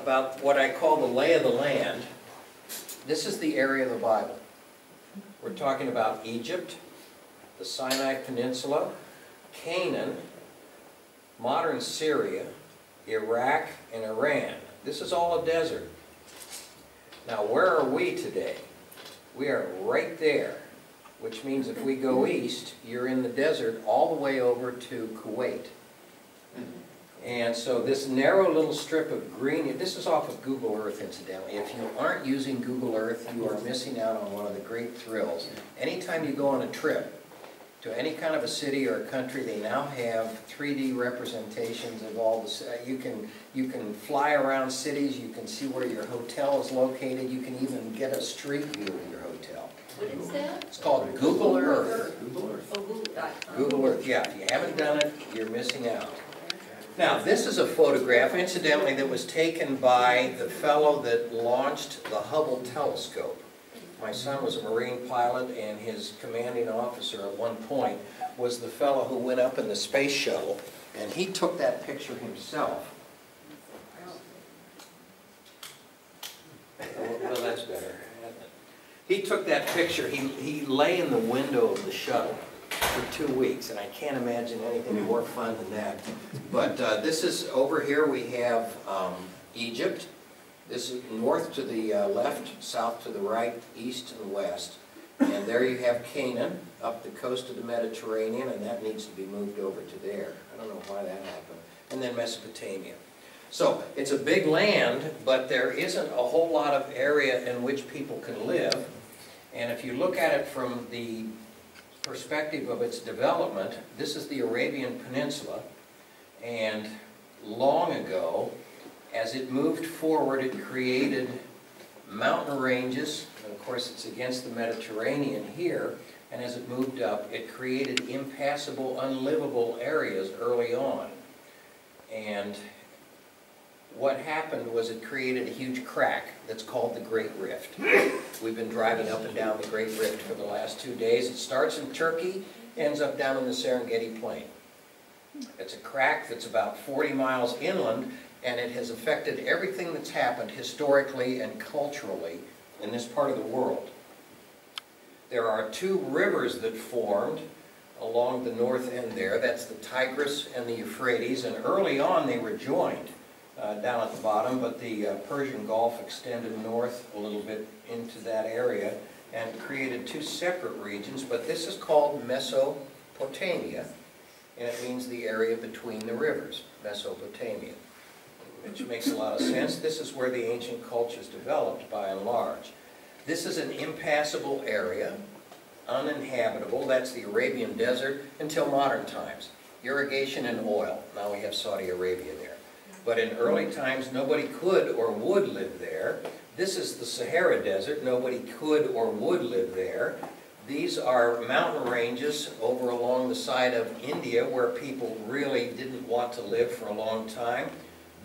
about what I call the lay of the land. This is the area of the Bible. We're talking about Egypt, the Sinai Peninsula, Canaan, modern Syria, Iraq, and Iran. This is all a desert. Now, where are we today? We are right there, which means if we go east, you're in the desert all the way over to Kuwait. And so this narrow little strip of green, this is off of Google Earth, incidentally. If you aren't using Google Earth, you are missing out on one of the great thrills. Anytime you go on a trip to any kind of a city or a country, they now have 3D representations of all the, you can fly around cities, you can see where your hotel is located, you can even get a street view of your hotel. What is that? It's called Google Earth. Google Earth. Oh, Google.com. Google Earth, yeah. If you haven't done it, you're missing out. Now, this is a photograph, incidentally, that was taken by the fellow that launched the Hubble telescope. My son was a Marine pilot, and his commanding officer at one point was the fellow who went up in the space shuttle, and he took that picture himself. Well, that's better. He took that picture, he lay in the window of the shuttle for 2 weeks, and I can't imagine anything more fun than that. But this is, over here we have Egypt. This is north to the left, south to the right, east to the west. And there you have Canaan, up the coast of the Mediterranean, and that needs to be moved over to there. I don't know why that happened. And then Mesopotamia. So, it's a big land, but there isn't a whole lot of area in which people can live. And if you look at it from the perspective of its development, this is the Arabian Peninsula, and long ago, as it moved forward, it created mountain ranges, and of course it's against the Mediterranean here, and as it moved up, it created impassable, unlivable areas early on. And what happened was it created a huge crack that's called the Great Rift. We've been driving up and down the Great Rift for the last 2 days. It starts in Turkey, ends up down in the Serengeti Plain. It's a crack that's about 40 miles inland, and it has affected everything that's happened historically and culturally in this part of the world. There are 2 rivers that formed along the north end there. That's the Tigris and the Euphrates, and early on they were joined down at the bottom, but the Persian Gulf extended north a little bit into that area and created 2 separate regions, but this is called Mesopotamia, and it means the area between the rivers, Mesopotamia, which makes a lot of sense. This is where the ancient cultures developed, by and large. This is an impassable area, uninhabitable. That's the Arabian Desert until modern times. Irrigation and oil. Now we have Saudi Arabia there. But in early times, nobody could or would live there. This is the Sahara Desert. Nobody could or would live there. These are mountain ranges over along the side of India where people really didn't want to live for a long time.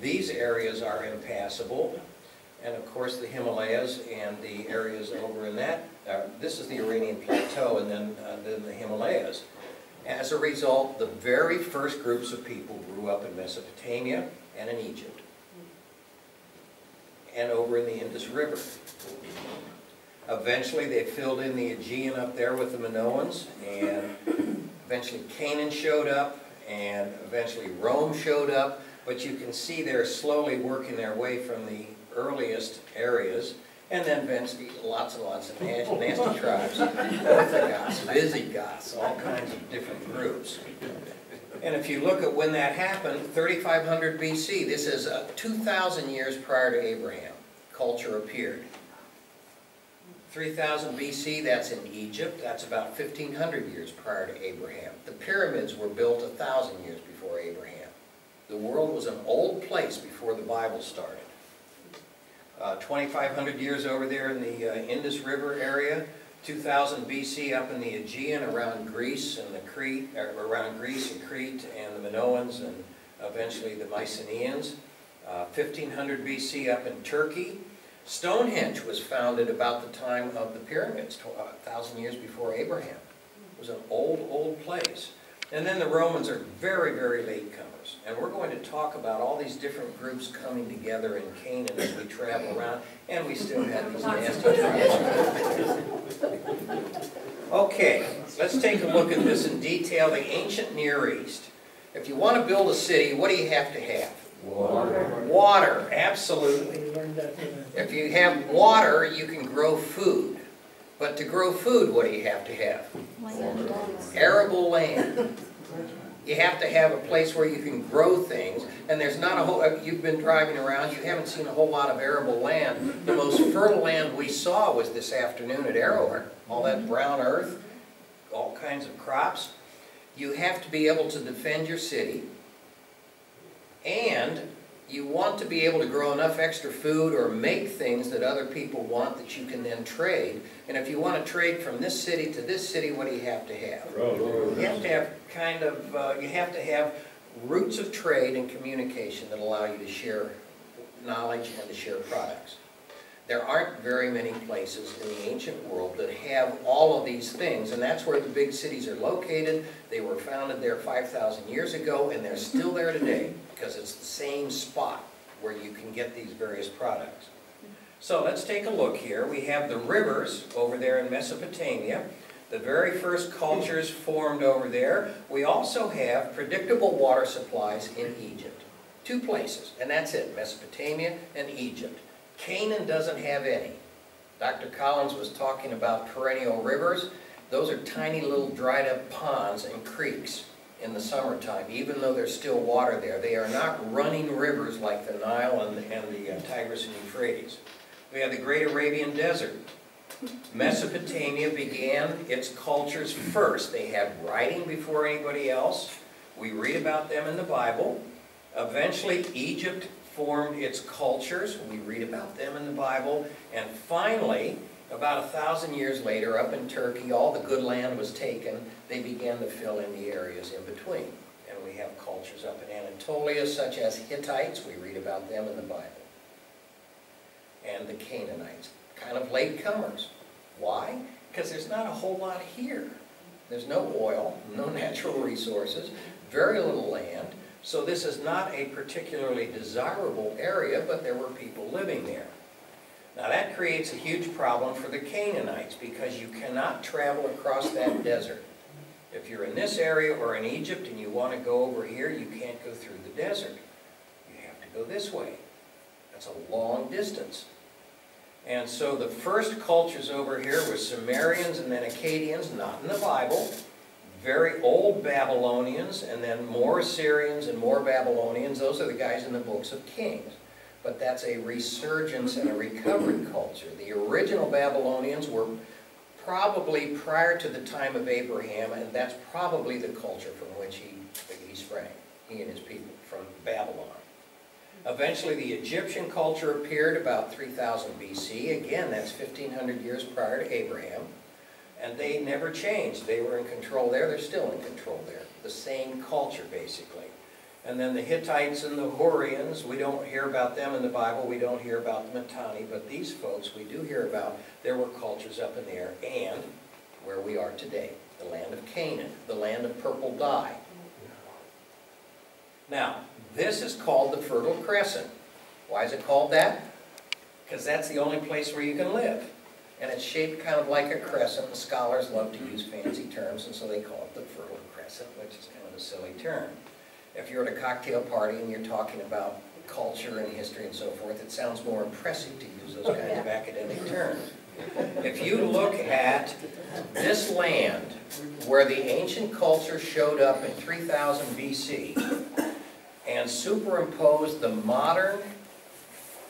These areas are impassable. And of course the Himalayas and the areas over in that, this is the Iranian Plateau, and then the Himalayas. As a result, the very first groups of people grew up in Mesopotamia and in Egypt, and over in the Indus River. Eventually they filled in the Aegean up there with the Minoans, and eventually Canaan showed up, and eventually Rome showed up, but you can see they're slowly working their way from the earliest areas, and then eventually lots and lots of nasty tribes, Orthogoths, Visigoths, all kinds of different groups. And if you look at when that happened, 3500 BC, this is 2,000 years prior to Abraham, culture appeared. 3000 BC, that's in Egypt, that's about 1500 years prior to Abraham. The pyramids were built 1,000 years before Abraham. The world was an old place before the Bible started. 2,500 years over there in the Indus River area, 2000 BC up in the Aegean around Greece and Crete and the Minoans and eventually the Mycenaeans. 1500 BC up in Turkey. Stonehenge was founded about the time of the pyramids, 1,000 years before Abraham. It was an old place. And then the Romans are very, very late comers. And we're going to talk about all these different groups coming together in Canaan as we travel around, and we still have these nasty tribes. Okay, let's take a look at this in detail. The ancient Near East. If you want to build a city, what do you have to have? Water. Water, absolutely. If you have water, you can grow food. But to grow food, what do you have to have? Land. Arable land. You have to have a place where you can grow things, and there's not a whole, you've been driving around, you haven't seen a whole lot of arable land. The most fertile land we saw was this afternoon at Arrowhead. All that brown earth, all kinds of crops. You have to be able to defend your city, and you want to be able to grow enough extra food or make things that other people want that you can then trade. And if you want to trade from this city to this city, what do you have to have? You have to have you have to have routes of trade and communication that allow you to share knowledge and to share products. There aren't very many places in the ancient world that have all of these things, and that's where the big cities are located. They were founded there 5,000 years ago, and they're still there today because it's the same spot where you can get these various products. So let's take a look here. We have the rivers over there in Mesopotamia. The very first cultures formed over there. We also have predictable water supplies in Egypt. 2 places, and that's it, Mesopotamia and Egypt. Canaan doesn't have any. Dr. Collins was talking about perennial rivers. Those are tiny little dried up ponds and creeks in the summertime, even though there's still water there. They are not running rivers like the Nile and the Tigris and Euphrates. We have the Great Arabian Desert. Mesopotamia began its cultures first. They had writing before anybody else. We read about them in the Bible. Eventually, Egypt formed its cultures. We read about them in the Bible. And finally, about 1,000 years later, up in Turkey, all the good land was taken. They began to fill in the areas in between. And we have cultures up in Anatolia, such as Hittites. We read about them in the Bible. And the Canaanites, kind of late comers. Why? Because there's not a whole lot here. There's no oil, no natural resources, very little land. So this is not a particularly desirable area, but there were people living there. Now that creates a huge problem for the Canaanites because you cannot travel across that desert. If you're in this area or in Egypt and you want to go over here, you can't go through the desert. You have to go this way. That's a long distance. And so the first cultures over here were Sumerians and then Akkadians, not in the Bible. Very old Babylonians, and then more Assyrians and more Babylonians. Those are the guys in the books of Kings. But that's a resurgence and a recovered culture. The original Babylonians were probably prior to the time of Abraham, and that's probably the culture from which he sprang, he and his people, from Babylon. Eventually the Egyptian culture appeared about 3000 BC. Again, that's 1,500 years prior to Abraham. And they never changed. They were in control there. They're still in control there. The same culture, basically. And then the Hittites and the Hurrians, we don't hear about them in the Bible. We don't hear about the Mitanni. But these folks, we do hear about. There were cultures up in there. And where we are today, the land of Canaan, the land of purple dye. Now, this is called the Fertile Crescent. Why is it called that? Because that's the only place where you can live. And it's shaped kind of like a crescent. The scholars love to use fancy terms, and so they call it the Fertile Crescent, which is kind of a silly term. If you're at a cocktail party and you're talking about culture and history and so forth, it sounds more impressive to use those kinds of academic terms. If you look at this land where the ancient culture showed up in 3000 BC and superimposed the modern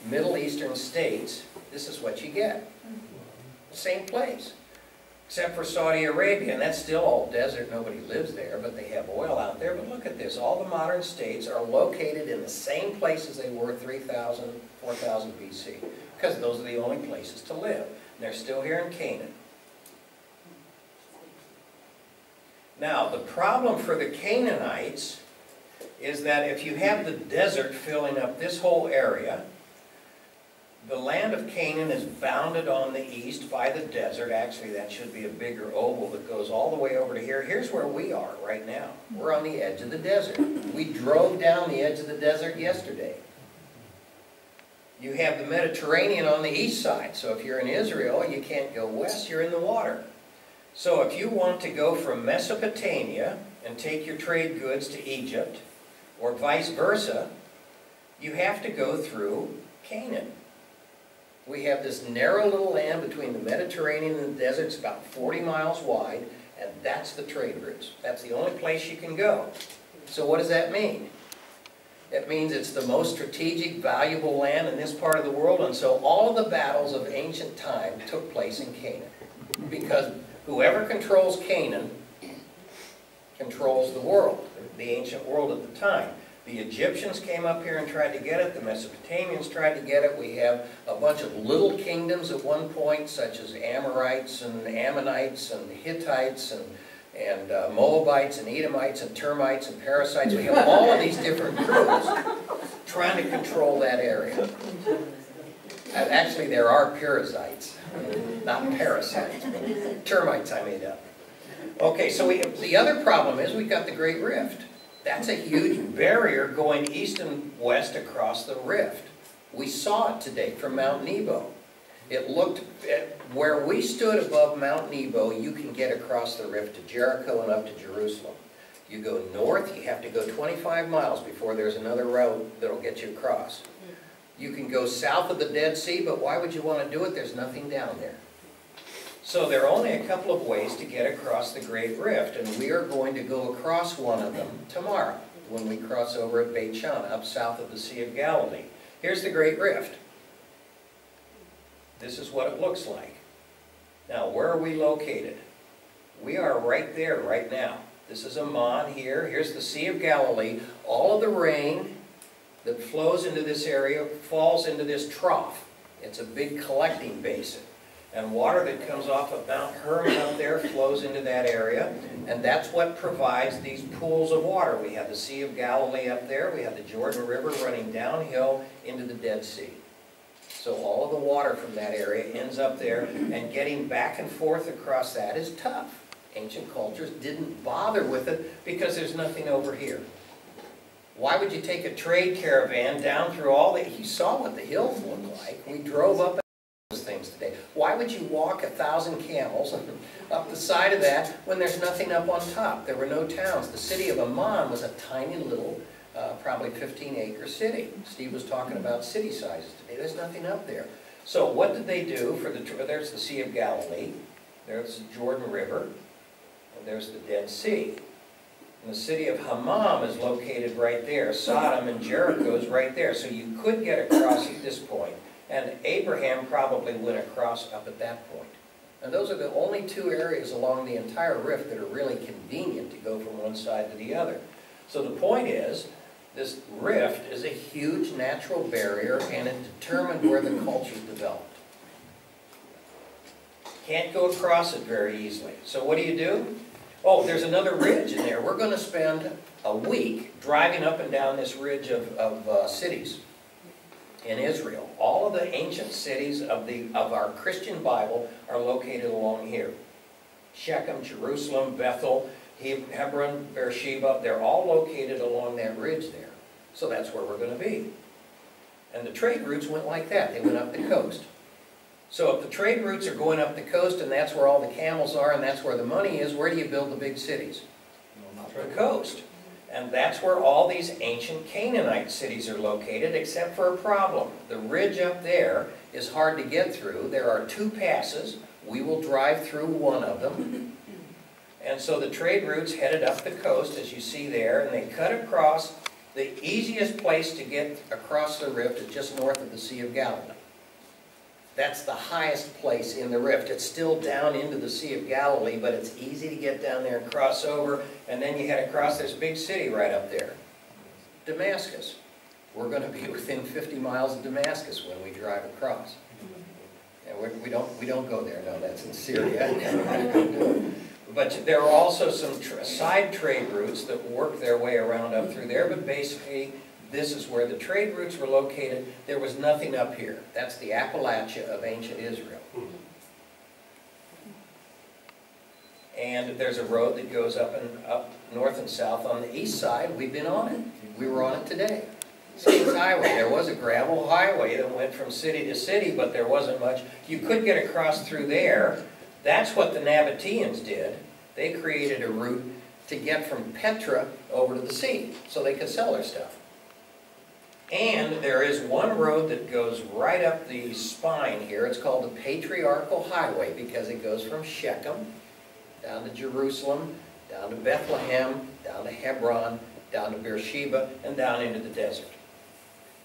Middle Eastern states, this is what you get. Same place, except for Saudi Arabia, and that's still all desert. Nobody lives there, but they have oil out there. But look at this. All the modern states are located in the same places they were 3000, 4000 BC, because those are the only places to live. And they're still here in Canaan. Now, the problem for the Canaanites is that if you have the desert filling up this whole area, The land of Canaan is bounded on the east by the desert. Actually, that should be a bigger oval that goes all the way over to here. Here's where we are right now. We're on the edge of the desert. We drove down the edge of the desert yesterday. You have the Mediterranean on the east side. So if you're in Israel, you can't go west, you're in the water. So if you want to go from Mesopotamia and take your trade goods to Egypt, or vice versa, you have to go through Canaan. We have this narrow little land between the Mediterranean and the desert. It's about 40 miles wide, and that's the trade routes. That's the only place you can go. So what does that mean? It means it's the most strategic, valuable land in this part of the world, and so all of the battles of ancient time took place in Canaan. Because whoever controls Canaan controls the world, the ancient world at the time. The Egyptians came up here and tried to get it. The Mesopotamians tried to get it. We have a bunch of little kingdoms at one point, such as Amorites and Ammonites and Hittites and Moabites and Edomites and Termites and Parasites. We have all of these different groups trying to control that area. And actually, there are parasites, not parasites. Termites I made up. Okay, so the other problem is we've got the Great Rift. That's a huge barrier going east and west across the rift. We saw it today from Mount Nebo. It looked at where we stood above Mount Nebo, you can get across the rift to Jericho and up to Jerusalem. You go north, you have to go 25 miles before there's another road that'll get you across. You can go south of the Dead Sea, but why would you want to do it? There's nothing down there. So there are only a couple of ways to get across the Great Rift, and we are going to go across one of them tomorrow when we cross over at Beit Shan, up south of the Sea of Galilee. Here's the Great Rift. This is what it looks like. Now, where are we located? We are right there right now. This is Amman here. Here's the Sea of Galilee. All of the rain that flows into this area falls into this trough. It's a big collecting basin. And water that comes off of Mount Hermon up there flows into that area, and that's what provides these pools of water. We have the Sea of Galilee up there, we have the Jordan River running downhill into the Dead Sea. So all of the water from that area ends up there, and getting back and forth across that is tough. Ancient cultures didn't bother with it because there's nothing over here. Why would you take a trade caravan down through all the... You saw what the hills look like. We drove up those things today. Why would you walk 1,000 camels up the side of that when there's nothing up on top? There were no towns. The city of Amman was a tiny little, probably 15-acre city. Steve was talking about city sizes today. There's nothing up there. So what did they do for the... There's the Sea of Galilee. There's the Jordan River. And there's the Dead Sea. And the city of Hammam is located right there. Sodom and Jericho is right there. So you could get across at this point. And Abraham probably went across up at that point. And those are the only two areas along the entire rift that are really convenient to go from one side to the other. So the point is, this rift is a huge natural barrier, and it determined where the cultures developed. Can't go across it very easily. So what do? Oh, there's another ridge in there. We're going to spend a week driving up and down this ridge of cities in Israel. All of the ancient cities of our Christian Bible are located along here. Shechem, Jerusalem, Bethel, Hebron, Beersheba, they're all located along that ridge there. So that's where we're going to be. And the trade routes went like that. They went up the coast. So if the trade routes are going up the coast and that's where all the camels are and that's where the money is, where do you build the big cities? Up the coast. And that's where all these ancient Canaanite cities are located, except for a problem. The ridge up there is hard to get through. There are two passes. We will drive through one of them. And so the trade routes headed up the coast, as you see there, and they cut across. The easiest place to get across the rift is just north of the Sea of Galilee. That's the highest place in the rift. It's still down into the Sea of Galilee, but it's easy to get down there and cross over, and then you head across this big city right up there. Damascus. We're going to be within 50 miles of Damascus when we drive across. And we don't go there. No, that's in Syria. But there are also some side trade routes that work their way around up through there, but basically This is where the trade routes were located. There was nothing up here. That's the Appalachia of ancient Israel. And there's a road that goes up north and south on the east side. We've been on it. We were on it today. Kings Highway. There was a gravel highway that went from city to city, but there wasn't much. You could get across through there. That's what the Nabateans did. They created a route to get from Petra over to the sea, so they could sell their stuff. And there is one road that goes right up the spine here. It's called the Patriarchal Highway because it goes from Shechem down to Jerusalem, down to Bethlehem, down to Hebron, down to Beersheba, and down into the desert.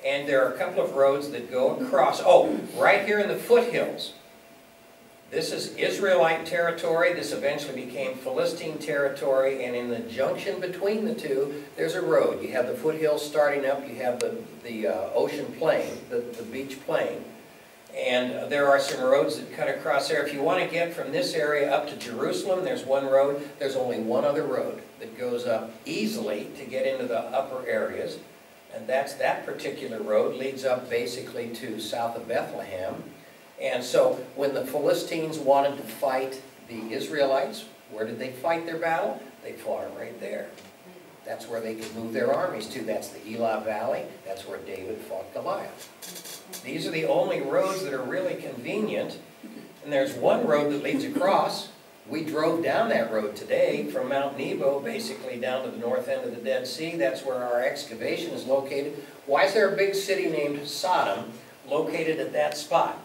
And there are a couple of roads that go across. Oh, right here in the foothills. This is Israelite territory. This eventually became Philistine territory. And in the junction between the two, there's a road. You have the foothills starting up. You have the ocean plain, the beach plain. And there are some roads that cut across there. If you want to get from this area up to Jerusalem, there's one road. There's only one other road that goes up easily to get into the upper areas. And that particular road leads up basically to south of Bethlehem. And so when the Philistines wanted to fight the Israelites, where did they fight their battle? They fought them right there. That's where they could move their armies to. That's the Elah Valley. That's where David fought Goliath. These are the only roads that are really convenient. And there's one road that leads across. We drove down that road today from Mount Nebo, basically down to the north end of the Dead Sea. That's where our excavation is located. Why is there a big city named Sodom located at that spot?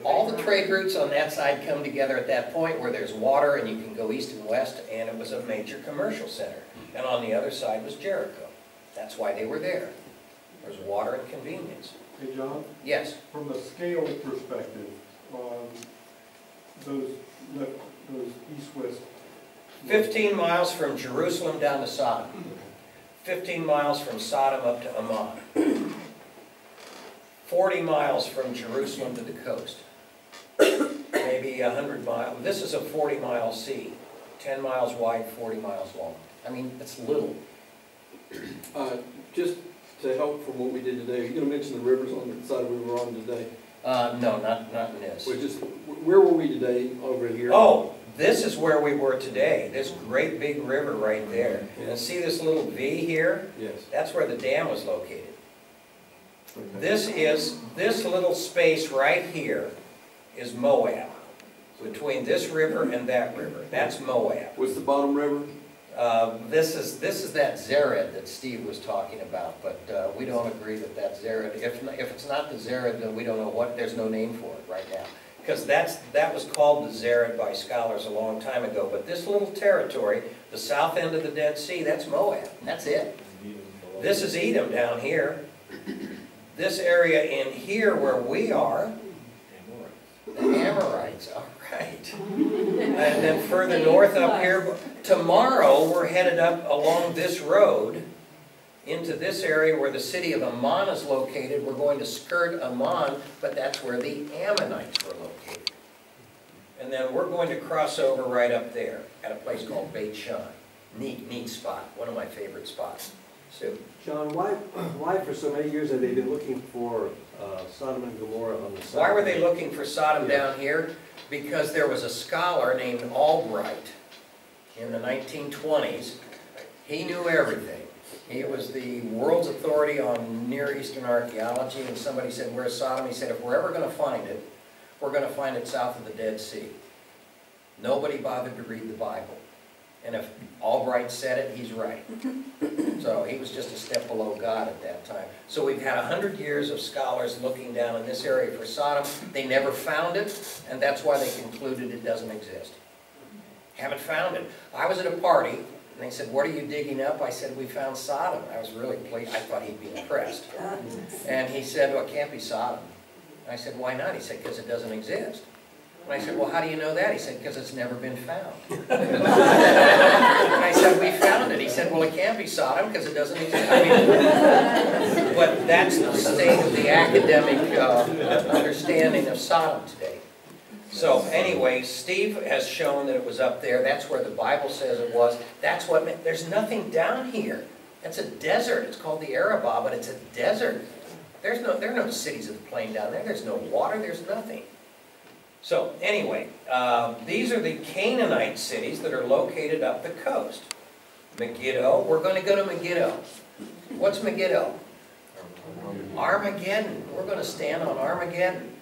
All the trade routes on that side come together at that point where there's water and you can go east and west, and it was a major commercial center. And on the other side was Jericho. That's why they were there. There's water and convenience. Hey, John? Yes? From a scale perspective, those east-west... 15 miles from Jerusalem down to Sodom. 15 miles from Sodom up to Ammon. 40 miles from Jerusalem to the coast. Maybe 100 miles. This is a 40-mile sea. 10 miles wide, 40 miles long. I mean, it's little. Just to help from what we did today, you're going to mention the rivers on the side we were on today. No, not in this. Where were we today over here? Oh, this is where we were today. This great big river right there. And see this little V here? Yes. That's where the dam was located. This little space right here is Moab. Between this river and that river. That's Moab. What's the bottom river? This is that Zered that Steve was talking about, but we don't agree that that's Zered. If it's not the Zered, then we don't know what. There's no name for it right now, because that was called the Zered by scholars a long time ago. But this little territory, the south end of the Dead Sea, that's Moab. That's it. This is Edom down here. This area in here where we are, the Amorites. All right. And then further north up here. Tomorrow we're headed up along this road into this area where the city of Ammon is located. We're going to skirt Ammon, but that's where the Ammonites were located. And then we're going to cross over right up there at a place called Beit Shan. Neat spot. One of my favorite spots. Sue? John, why for so many years have they been looking for Sodom and Gomorrah on the side? Why were they looking for Sodom down here? Because there was a scholar named Albright in the 1920s. He knew everything. He was the world's authority on Near Eastern archaeology, and somebody said, where's Sodom? He said, if we're ever going to find it, we're going to find it south of the Dead Sea. Nobody bothered to read the Bible. And if Albright said it, he's right. So he was just a step below God at that time. So we've had 100 years of scholars looking down in this area for Sodom. They never found it, and that's why they concluded it doesn't exist. Haven't found it. I was at a party, and they said, what are you digging up? I said, we found Sodom. I was really pleased. I thought he'd be impressed. And he said, well, it can't be Sodom. And I said, why not? He said, because it doesn't exist. And I said, well, how do you know that? He said, because it's never been found. And I said, we found it. He said, well, it can't be Sodom because it doesn't exist. I mean, but that's the state of the academic understanding of Sodom today. So anyway, Steve has shown that it was up there. That's where the Bible says it was. That's what, there's nothing down here It's a desert. It's called the Arabah, but it's a desert. There are no cities of the plain down there. There's no water. There's nothing. So anyway, these are the Canaanite cities that are located up the coast. Megiddo. We're going to go to Megiddo. What's Megiddo? Armageddon. We're going to stand on Armageddon.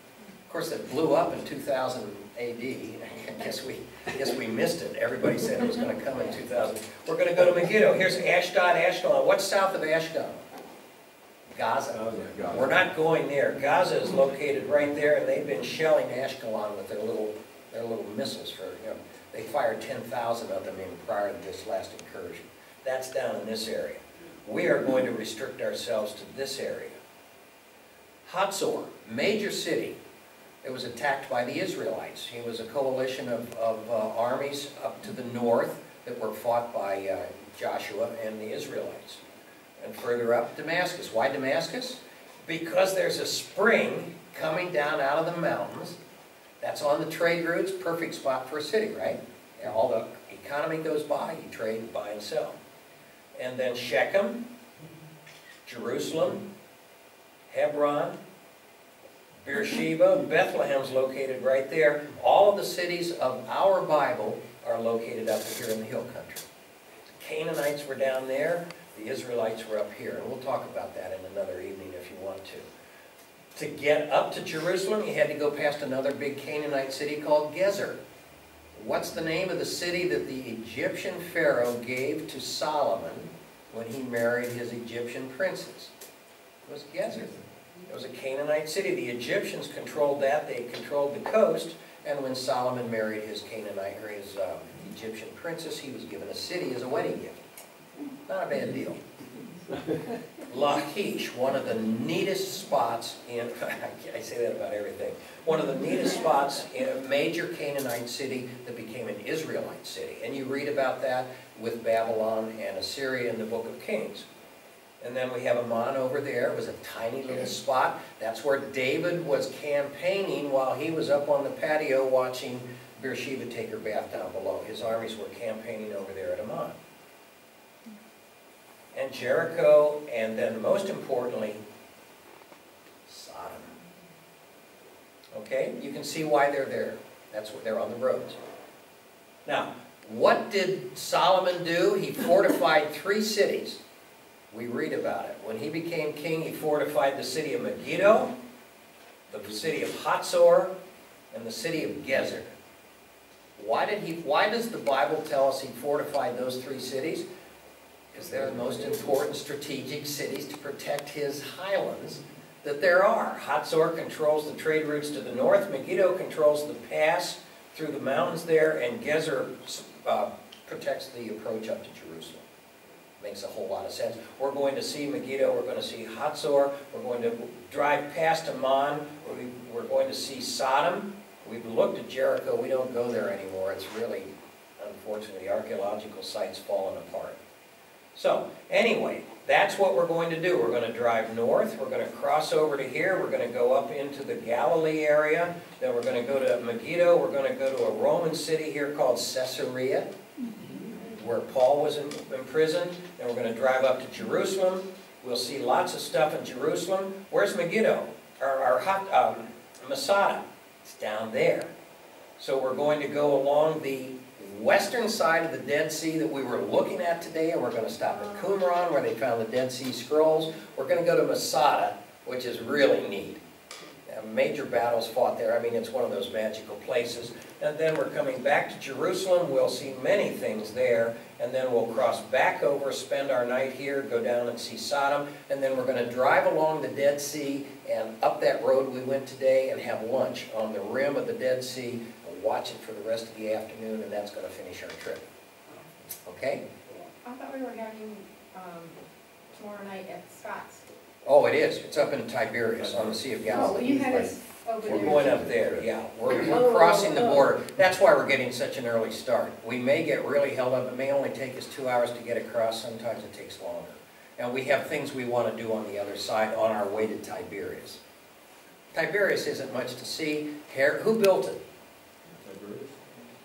Of course, it blew up in 2000 A.D. I guess we missed it. Everybody said it was going to come in 2000. We're going to go to Megiddo. Here's Ashdod, Ashkelon. What's south of Ashdod? Gaza. We're not going there. Gaza is located right there, and they've been shelling Ashkelon with their little missiles. They fired 10,000 of them in prior to this last incursion. That's down in this area. We are going to restrict ourselves to this area. Hatzor, major city. It was attacked by the Israelites. It was a coalition of armies up to the north that were fought by Joshua and the Israelites. And further up, Damascus. Why Damascus? Because there's a spring coming down out of the mountains. That's on the trade routes. Perfect spot for a city, right? And all the economy goes by. You trade, buy and sell. And then Shechem, Jerusalem, Hebron, Beersheba, Bethlehem's located right there. All of the cities of our Bible are located up here in the hill country. The Canaanites were down there. The Israelites were up here. And we'll talk about that in another evening if you want to. To get up to Jerusalem, you had to go past another big Canaanite city called Gezer. What's the name of the city that the Egyptian Pharaoh gave to Solomon when he married his Egyptian princess? It was Gezer. It was a Canaanite city. The Egyptians controlled that. They controlled the coast. And when Solomon married his Canaanite or his Egyptian princess, he was given a city as a wedding gift. Not a bad deal. Lachish, one of the neatest spots in, I say that about everything, one of the neatest spots in a major Canaanite city that became an Israelite city. And you read about that with Babylon and Assyria in the book of Kings. And then we have Ammon over there. It was a tiny little spot. That's where David was campaigning while he was up on the patio watching Beersheba take her bath down below. His armies were campaigning over there at Ammon. And Jericho, and then most importantly, Sodom. Okay? You can see why they're there. That's what they're on the roads. Now, what did Solomon do? He fortified 3 cities. We read about it. When he became king, he fortified the city of Megiddo, the city of Hatzor, and the city of Gezer. Why does the Bible tell us he fortified those 3 cities? Because they're the most important strategic cities to protect his highlands that there are. Hatzor controls the trade routes to the north. Megiddo controls the pass through the mountains there. And Gezer protects the approach up to Jerusalem. Makes a whole lot of sense. We're going to see Megiddo. We're going to see Hatzor. We're going to drive past Ammon. We're going to see Sodom. We've looked at Jericho. We don't go there anymore. It's really, unfortunately, archaeological sites fallen apart. So, anyway, that's what we're going to do. We're going to drive north. We're going to cross over to here. We're going to go up into the Galilee area. Then we're going to go to Megiddo. We're going to go to a Roman city here called Caesarea, where Paul was imprisoned. Then we're going to drive up to Jerusalem. We'll see lots of stuff in Jerusalem. Where's Megiddo? Or Masada? It's down there. So we're going to go along the western side of the Dead Sea that we were looking at today, and we're going to stop at Qumran, where they found the Dead Sea Scrolls. We're going to go to Masada, which is really neat. Major battles fought there. I mean, it's one of those magical places. And then we're coming back to Jerusalem. We'll see many things there. And then we'll cross back over, spend our night here, go down and see Sodom. And then we're going to drive along the Dead Sea and up that road we went today and have lunch on the rim of the Dead Sea and watch it for the rest of the afternoon, and that's going to finish our trip. Okay? I thought we were having tomorrow night at Scott's. Oh, it is. It's up in Tiberias on the Sea of Galilee. Oh, well, you had us over there. We're going up there, yeah. We're crossing the border. That's why we're getting such an early start. We may get really held up. It may only take us 2 hours to get across. Sometimes it takes longer. And we have things we want to do on the other side on our way to Tiberias. Tiberias isn't much to see. Who built it?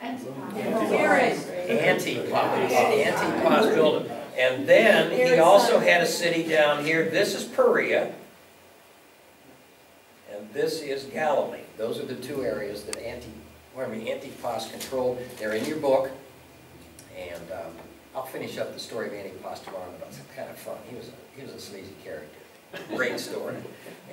Antipas. Antipas built it. And then he Herod's also son. had a city down here. This is Perea. And this is Galilee. Those are the two areas that Antipas controlled. They're in your book. And I'll finish up the story of Antipas tomorrow, but it's kind of fun. He was a sleazy character. Great story.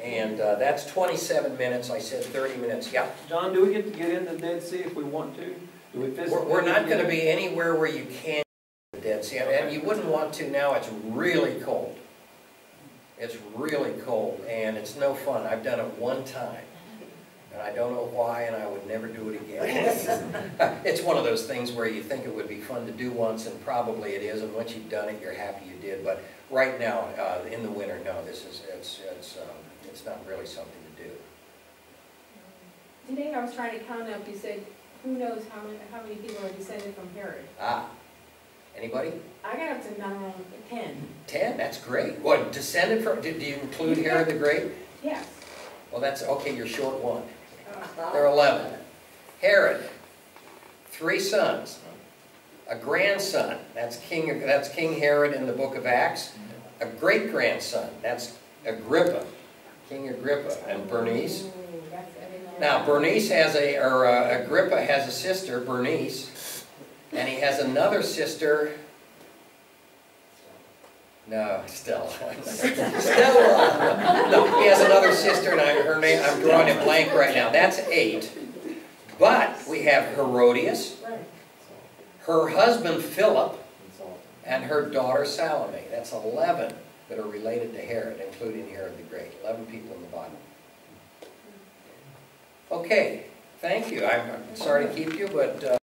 And that's 27 minutes. I said 30 minutes. Yeah. John, do we get to get in the Dead Sea if we want to? Do we physically? We're not going to be anywhere where you can't get the Dead Sea. And you wouldn't want to now. It's really cold. It's really cold, and it's no fun. I've done it one time, and I don't know why, and I would never do it again. It's one of those things where you think it would be fun to do once, and probably it is, and once you've done it, you're happy you did. But right now, in the winter, no, it's not really something to do. Today I was trying to count up, you said, who knows how many people are descended from Herod? Ah, anybody? I got up to 10. 10, that's great. What, descended from, do you include Herod the Great? Yes. Well, that's, okay, you're short one. Oh. There are 11. Herod, 3 sons, a grandson, that's King Herod in the book of Acts, a great-grandson, that's Agrippa, King Agrippa, and Bernice. Ooh, I didn't know Now, that. Bernice has Agrippa has a sister, Bernice, and he has another sister. No, Stella. Stella. No, he has another sister, and her name, I'm drawing a blank right now. That's 8. But we have Herodias, Right. her husband Philip, and her daughter Salome. That's 11 that are related to Herod, including Herod the Great. 11 people in the Bible. Okay, thank you. I'm sorry to keep you, but...